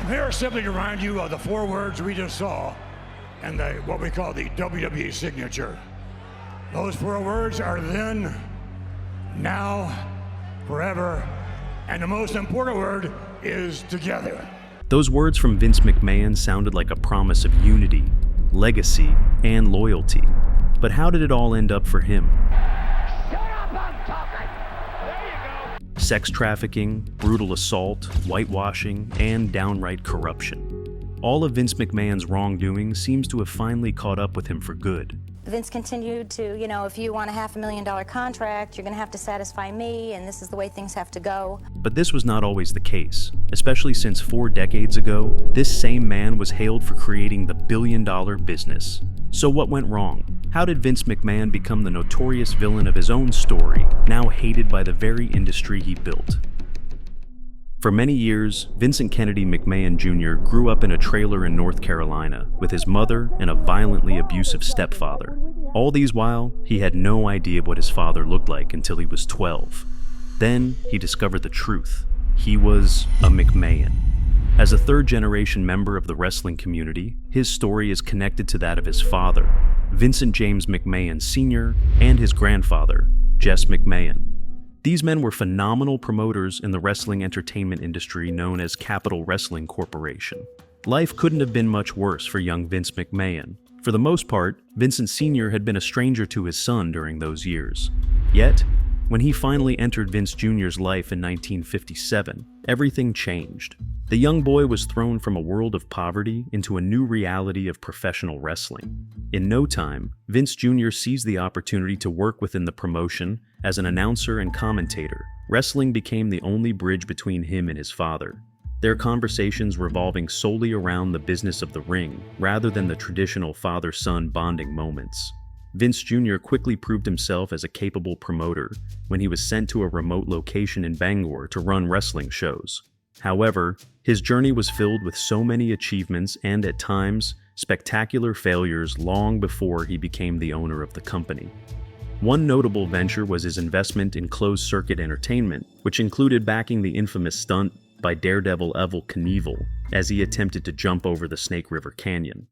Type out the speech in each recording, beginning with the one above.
here simply to remind you of the 4 words we just saw and what we call the WWE signature. Those 4 words are then, now, forever, and the most important word is together. Those words from Vince McMahon sounded like a promise of unity, legacy, and loyalty. But how did it all end up for him? Shut up, I'm talking! There you go! Sex trafficking, brutal assault, whitewashing, and downright corruption. All of Vince McMahon's wrongdoing seems to have finally caught up with him for good. Vince continued to, if you want a $500,000 contract, you're going to have to satisfy me, and this is the way things have to go. But this was not always the case, especially since 4 decades ago, this same man was hailed for creating the billion-dollar business. So what went wrong? How did Vince McMahon become the notorious villain of his own story, now hated by the very industry he built? For many years, Vincent Kennedy McMahon Jr. grew up in a trailer in North Carolina with his mother and a violently abusive stepfather. All these while, he had no idea what his father looked like until he was 12. Then, he discovered the truth. He was a McMahon. As a 3rd-generation member of the wrestling community, his story is connected to that of his father, Vincent James McMahon Sr., and his grandfather, Jess McMahon. These men were phenomenal promoters in the wrestling entertainment industry known as Capital Wrestling Corporation. Life couldn't have been much worse for young Vince McMahon. For the most part, Vincent Sr. had been a stranger to his son during those years. Yet, when he finally entered Vince Jr.'s life in 1957, everything changed. The young boy was thrown from a world of poverty into a new reality of professional wrestling. In no time, Vince Jr. seized the opportunity to work within the promotion as an announcer and commentator. Wrestling became the only bridge between him and his father, their conversations revolving solely around the business of the ring, rather than the traditional father-son bonding moments. Vince Jr. quickly proved himself as a capable promoter when he was sent to a remote location in Bangor to run wrestling shows. However, his journey was filled with so many achievements and, at times, spectacular failures long before he became the owner of the company. One notable venture was his investment in closed-circuit entertainment, which included backing the infamous stunt by Daredevil Evel Knievel as he attempted to jump over the Snake River Canyon.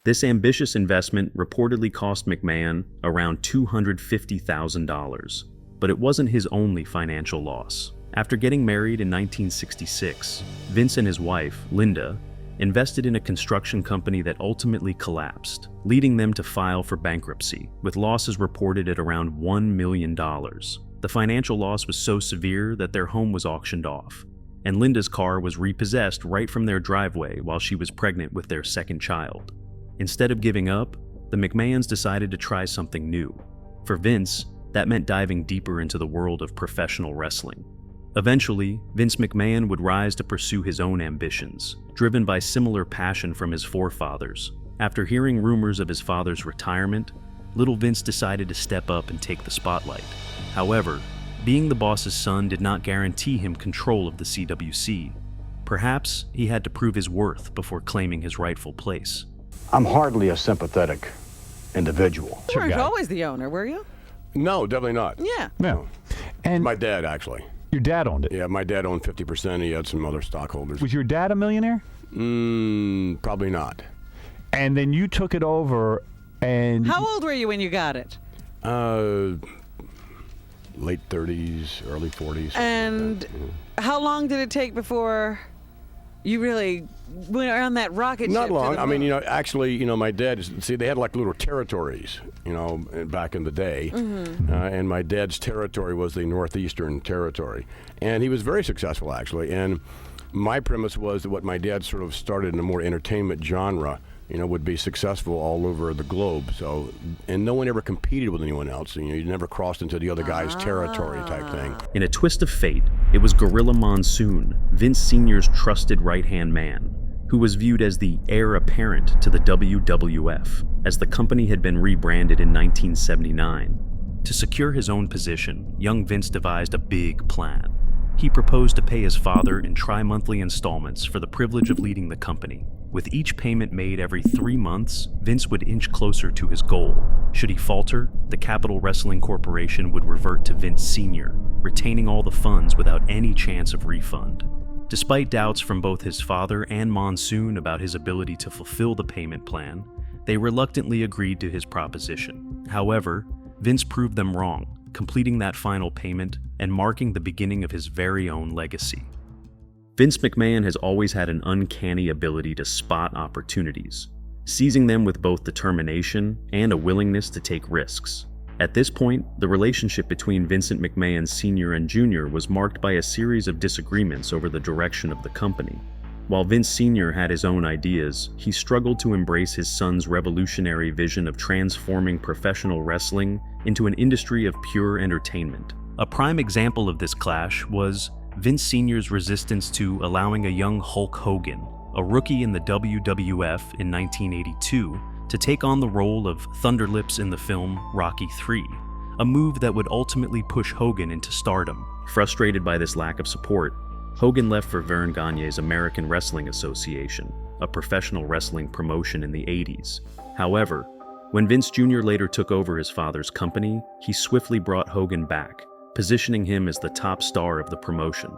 This ambitious investment reportedly cost McMahon around $250,000, but it wasn't his only financial loss. After getting married in 1966, Vince and his wife, Linda, invested in a construction company that ultimately collapsed, leading them to file for bankruptcy, with losses reported at around $1 million. The financial loss was so severe that their home was auctioned off, and Linda's car was repossessed right from their driveway while she was pregnant with their second child. Instead of giving up, the McMahons decided to try something new. For Vince, that meant diving deeper into the world of professional wrestling. Eventually, Vince McMahon would rise to pursue his own ambitions, driven by similar passion from his forefathers. After hearing rumors of his father's retirement, little Vince decided to step up and take the spotlight. However, being the boss's son did not guarantee him control of the CWC. Perhaps he had to prove his worth before claiming his rightful place. I'm hardly a sympathetic individual. You weren't always the owner, were you? No, definitely not. Yeah. No. And My dad, actually. your dad owned it. Yeah, my dad owned 50%. He had some other stockholders. Was your dad a millionaire? Probably not. And then you took it over and... How old were you when you got it? Late 30s, early 40s. And how long did it take before you really went on that rocket ship? Not long. To the I mean, moon? actually, my dad, they had like little territories, back in the day. Mm-hmm. And my dad's territory was the Northeastern Territory. And he was very successful, actually. And my premise was that what my dad sort of started in a more entertainment genre, would be successful all over the globe. So, and no one ever competed with anyone else. You never crossed into the other guy's territory type thing. In a twist of fate, it was Gorilla Monsoon, Vince Sr.'s trusted right-hand man, who was viewed as the heir apparent to the WWF, as the company had been rebranded in 1979. To secure his own position, young Vince devised a big plan. He proposed to pay his father in tri-monthly installments for the privilege of leading the company. With each payment made every 3 months, Vince would inch closer to his goal. Should he falter, the Capital Wrestling Corporation would revert to Vince Sr., retaining all the funds without any chance of refund. Despite doubts from both his father and Monsoon about his ability to fulfill the payment plan, they reluctantly agreed to his proposition. However, Vince proved them wrong, completing that final payment and marking the beginning of his very own legacy. Vince McMahon has always had an uncanny ability to spot opportunities, seizing them with both determination and a willingness to take risks. At this point, the relationship between Vincent McMahon Sr. and Jr. was marked by a series of disagreements over the direction of the company. While Vince Sr. had his own ideas, he struggled to embrace his son's revolutionary vision of transforming professional wrestling into an industry of pure entertainment. A prime example of this clash was Vince Sr.'s resistance to allowing a young Hulk Hogan, a rookie in the WWF in 1982, to take on the role of Thunderlips in the film Rocky III, a move that would ultimately push Hogan into stardom. Frustrated by this lack of support, Hogan left for Vern Gagne's American Wrestling Association, a professional wrestling promotion in the 80s. However, when Vince Jr. later took over his father's company, he swiftly brought Hogan back, positioning him as the top star of the promotion.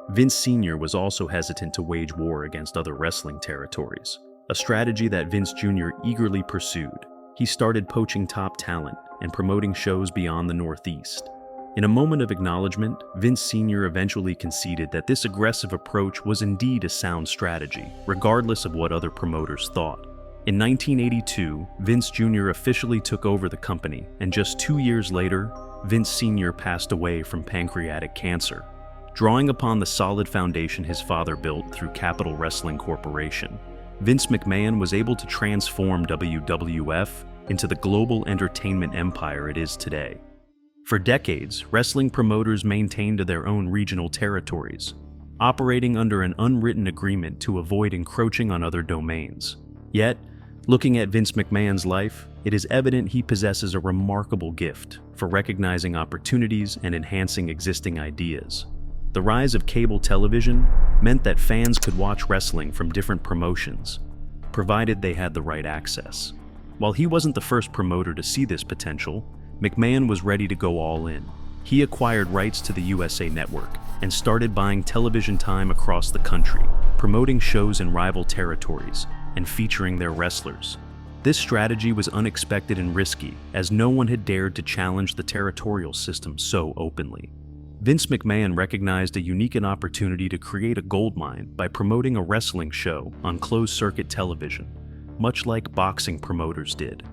Vince Sr. was also hesitant to wage war against other wrestling territories, a strategy that Vince Jr. eagerly pursued. He started poaching top talent and promoting shows beyond the Northeast. In a moment of acknowledgement, Vince Sr. eventually conceded that this aggressive approach was indeed a sound strategy, regardless of what other promoters thought. In 1982, Vince Jr. officially took over the company, and just 2 years later, Vince Sr. passed away from pancreatic cancer. Drawing upon the solid foundation his father built through Capital Wrestling Corporation, Vince McMahon was able to transform WWF into the global entertainment empire it is today. For decades, wrestling promoters maintained their own regional territories, operating under an unwritten agreement to avoid encroaching on other domains. Yet, looking at Vince McMahon's life, it is evident he possesses a remarkable gift for recognizing opportunities and enhancing existing ideas. The rise of cable television meant that fans could watch wrestling from different promotions, provided they had the right access. While he wasn't the first promoter to see this potential, McMahon was ready to go all in. He acquired rights to the USA Network and started buying television time across the country, promoting shows in rival territories and featuring their wrestlers. This strategy was unexpected and risky, as no one had dared to challenge the territorial system so openly. Vince McMahon recognized a unique opportunity to create a goldmine by promoting a wrestling show on closed-circuit television, much like boxing promoters did.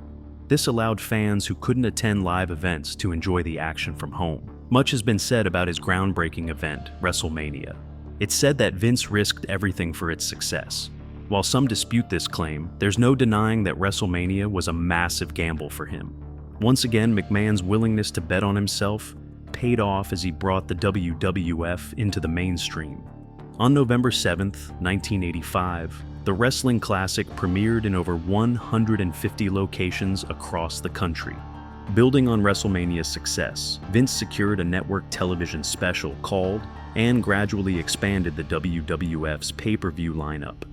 This allowed fans who couldn't attend live events to enjoy the action from home. Much has been said about his groundbreaking event, WrestleMania. It's said that Vince risked everything for its success. While some dispute this claim, there's no denying that WrestleMania was a massive gamble for him. Once again, McMahon's willingness to bet on himself paid off as he brought the WWF into the mainstream. On November 7th, 1985, the Wrestling Classic premiered in over 150 locations across the country. Building on WrestleMania's success, Vince secured a network television special called and gradually expanded the WWF's pay-per-view lineup,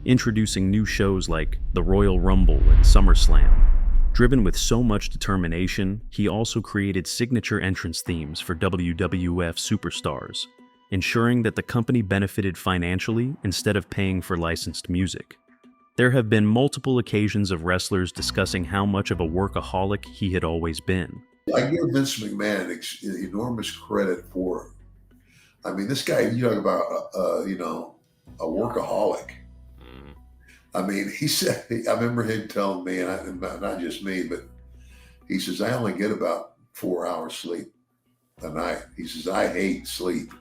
introducing new shows like the Royal Rumble and SummerSlam. Driven with so much determination, he also created signature entrance themes for WWF superstars, ensuring that the company benefited financially instead of paying for licensed music. There have been multiple occasions of wrestlers discussing how much of a workaholic he had always been. I give Vince McMahon enormous credit for, I mean, this guy, you talk about, a workaholic. I mean, he said, I remember him telling me, and not just me, but he says, I only get about 4 hours sleep a night. He says, I hate sleep.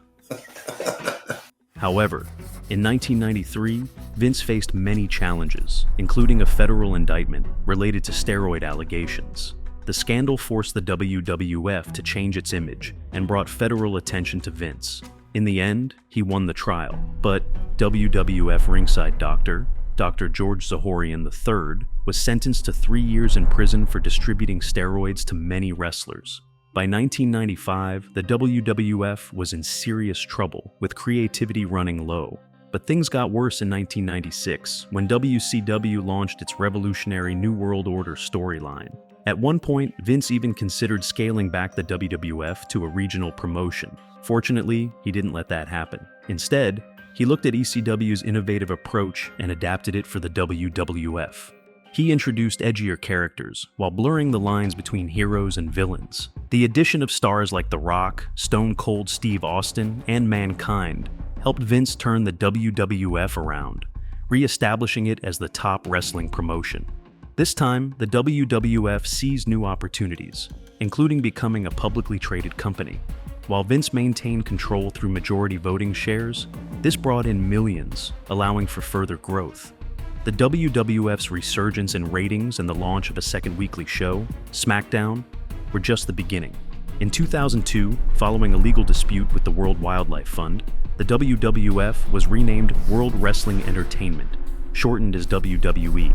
However, in 1993, Vince faced many challenges, including a federal indictment related to steroid allegations. The scandal forced the WWF to change its image and brought federal attention to Vince. In the end, he won the trial, but WWF ringside doctor, Dr. George Zahorian III, was sentenced to 3 years in prison for distributing steroids to many wrestlers. By 1995, the WWF was in serious trouble, with creativity running low. But things got worse in 1996, when WCW launched its revolutionary New World Order storyline. At one point, Vince even considered scaling back the WWF to a regional promotion. Fortunately, he didn't let that happen. Instead, he looked at ECW's innovative approach and adapted it for the WWF. He introduced edgier characters, while blurring the lines between heroes and villains. The addition of stars like The Rock, Stone Cold Steve Austin, and Mankind helped Vince turn the WWF around, re-establishing it as the top wrestling promotion. This time, the WWF seized new opportunities, including becoming a publicly traded company. While Vince maintained control through majority voting shares, this brought in millions, allowing for further growth. The WWF's resurgence in ratings and the launch of a second weekly show, SmackDown, were just the beginning. In 2002, following a legal dispute with the World Wildlife Fund, the WWF was renamed World Wrestling Entertainment, shortened as WWE.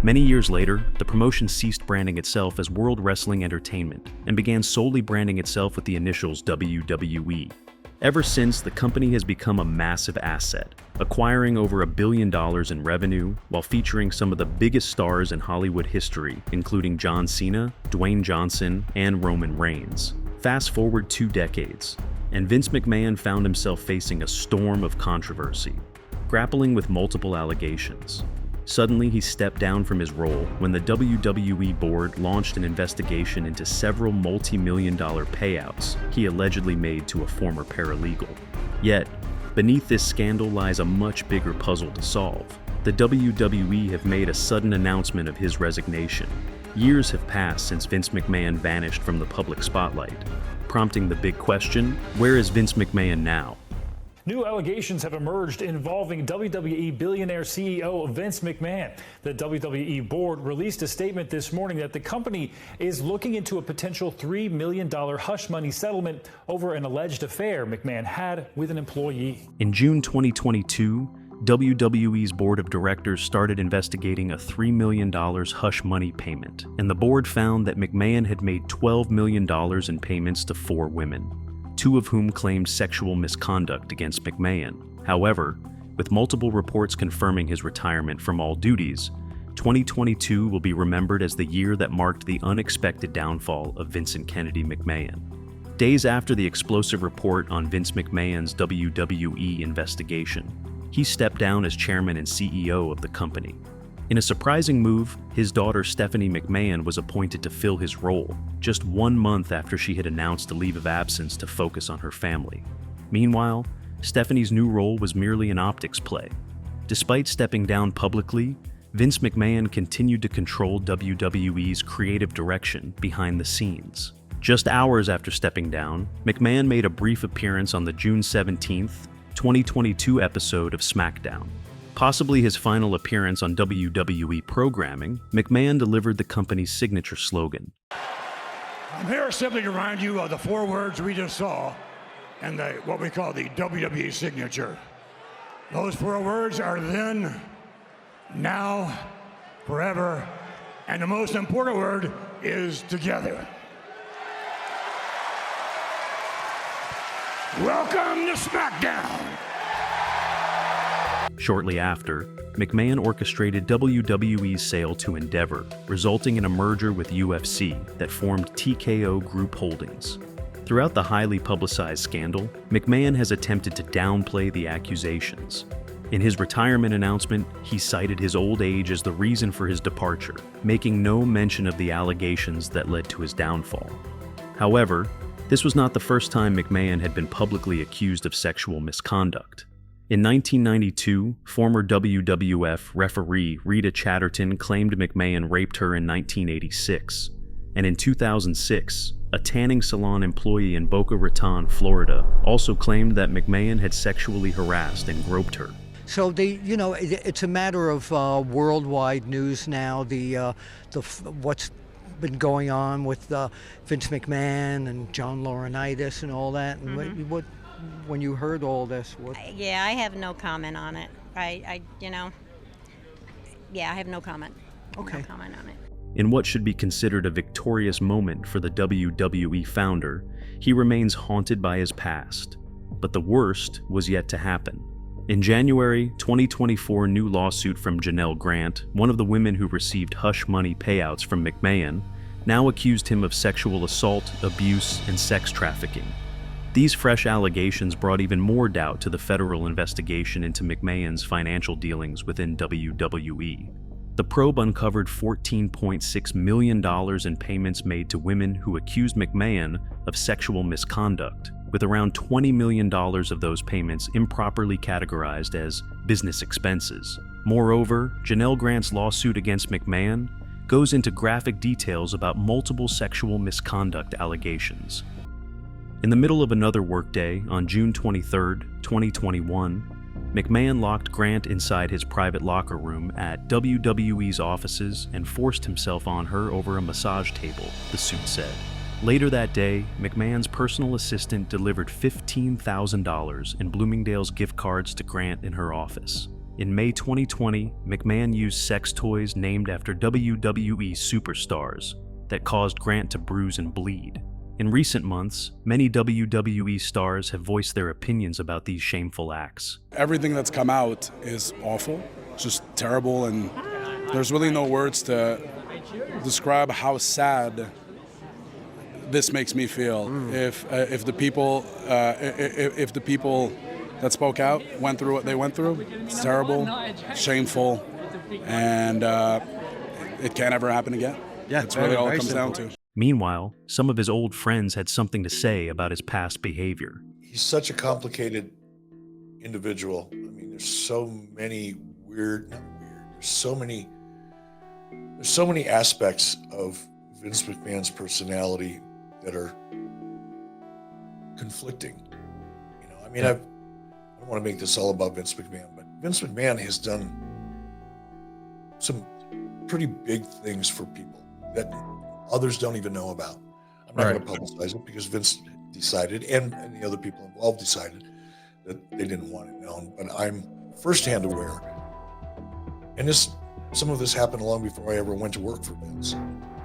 Many years later, the promotion ceased branding itself as World Wrestling Entertainment and began solely branding itself with the initials WWE. Ever since, the company has become a massive asset, acquiring over $1 billion in revenue while featuring some of the biggest stars in Hollywood history, including John Cena, Dwayne Johnson, and Roman Reigns. Fast forward 2 decades, and Vince McMahon found himself facing a storm of controversy, grappling with multiple allegations. Suddenly, he stepped down from his role when the WWE board launched an investigation into several multi-million-dollar payouts he allegedly made to a former paralegal. Yet, beneath this scandal lies a much bigger puzzle to solve. The WWE have made a sudden announcement of his resignation. Years have passed since Vince McMahon vanished from the public spotlight, prompting the big question, where is Vince McMahon now? New allegations have emerged involving WWE billionaire CEO Vince McMahon. The WWE board released a statement this morning that the company is looking into a potential $3 million hush money settlement over an alleged affair McMahon had with an employee. In June 2022, WWE's board of directors started investigating a $3 million hush money payment, and the board found that McMahon had made $12 million in payments to 4 women. 2 of whom claimed sexual misconduct against McMahon. However, with multiple reports confirming his retirement from all duties, 2022 will be remembered as the year that marked the unexpected downfall of Vincent Kennedy McMahon. Days after the explosive report on Vince McMahon's WWE investigation, he stepped down as chairman and CEO of the company. In a surprising move, his daughter Stephanie McMahon was appointed to fill his role, just 1 month after she had announced a leave of absence to focus on her family. Meanwhile, Stephanie's new role was merely an optics play. Despite stepping down publicly, Vince McMahon continued to control WWE's creative direction behind the scenes. Just hours after stepping down, McMahon made a brief appearance on the June 17, 2022 episode of SmackDown. Possibly his final appearance on WWE programming, McMahon delivered the company's signature slogan. I'm here simply to remind you of the 4 words we just saw and what we call the WWE signature. Those 4 words are then, now, forever, and the most important word is together. Welcome to SmackDown. Shortly after, McMahon orchestrated WWE's sale to Endeavor, resulting in a merger with UFC that formed TKO Group Holdings. Throughout the highly publicized scandal, McMahon has attempted to downplay the accusations. In his retirement announcement, he cited his old age as the reason for his departure, making no mention of the allegations that led to his downfall. However, this was not the first time McMahon had been publicly accused of sexual misconduct. In 1992, former WWF referee Rita Chatterton claimed McMahon raped her in 1986, and in 2006, a tanning salon employee in Boca Raton, Florida, also claimed that McMahon had sexually harassed and groped her. So it's a matter of worldwide news now. What's been going on with Vince McMahon and John Laurinaitis and all that. And what when you heard all this, what? Yeah, I have no comment on it. I have no comment. Okay. No comment on it. In what should be considered a victorious moment for the WWE founder, he remains haunted by his past. But the worst was yet to happen. In January 2024, new lawsuit from Janelle Grant, one of the women who received hush money payouts from McMahon, now accused him of sexual assault, abuse, and sex trafficking. These fresh allegations brought even more doubt to the federal investigation into McMahon's financial dealings within WWE. The probe uncovered $14.6 million in payments made to women who accused McMahon of sexual misconduct, with around $20 million of those payments improperly categorized as business expenses. Moreover, Janelle Grant's lawsuit against McMahon goes into graphic details about multiple sexual misconduct allegations. In the middle of another workday on June 23, 2021, McMahon locked Grant inside his private locker room at WWE's offices and forced himself on her over a massage table, the suit said. Later that day, McMahon's personal assistant delivered $15,000 in Bloomingdale's gift cards to Grant in her office. In May 2020, McMahon used sex toys named after WWE superstars that caused Grant to bruise and bleed. In recent months, many WWE stars have voiced their opinions about these shameful acts. Everything that's come out is awful, just terrible, and there's really no words to describe how sad this makes me feel. If the people that spoke out went through what they went through, it's terrible, shameful, and it can't ever happen again. Yeah, that's really all it comes down to. Meanwhile, some of his old friends had something to say about his past behavior. He's such a complicated individual. I mean, there's so many there's so many aspects of Vince McMahon's personality that are conflicting. I mean, I don't want to make this all about Vince McMahon, but Vince McMahon has done some pretty big things for people that others don't even know about. I'm not going to publicize it because Vince decided, and the other people involved decided, that they didn't want it known. But I'm firsthand aware, and some of this happened long before I ever went to work for Vince.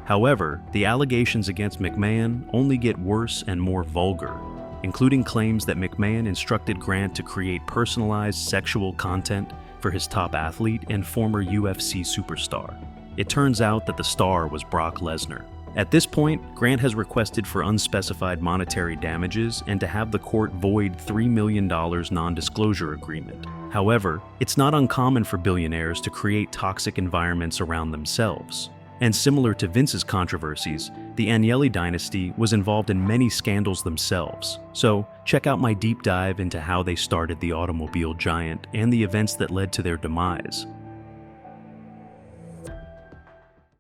However, the allegations against McMahon only get worse and more vulgar, including claims that McMahon instructed Grant to create personalized sexual content for his top athlete and former UFC superstar. It turns out that the star was Brock Lesnar. At this point, Grant has requested for unspecified monetary damages and to have the court void $3 million non-disclosure agreement. However, it's not uncommon for billionaires to create toxic environments around themselves. And similar to Vince's controversies, the Agnelli dynasty was involved in many scandals themselves. So, check out my deep dive into how they started the automobile giant and the events that led to their demise.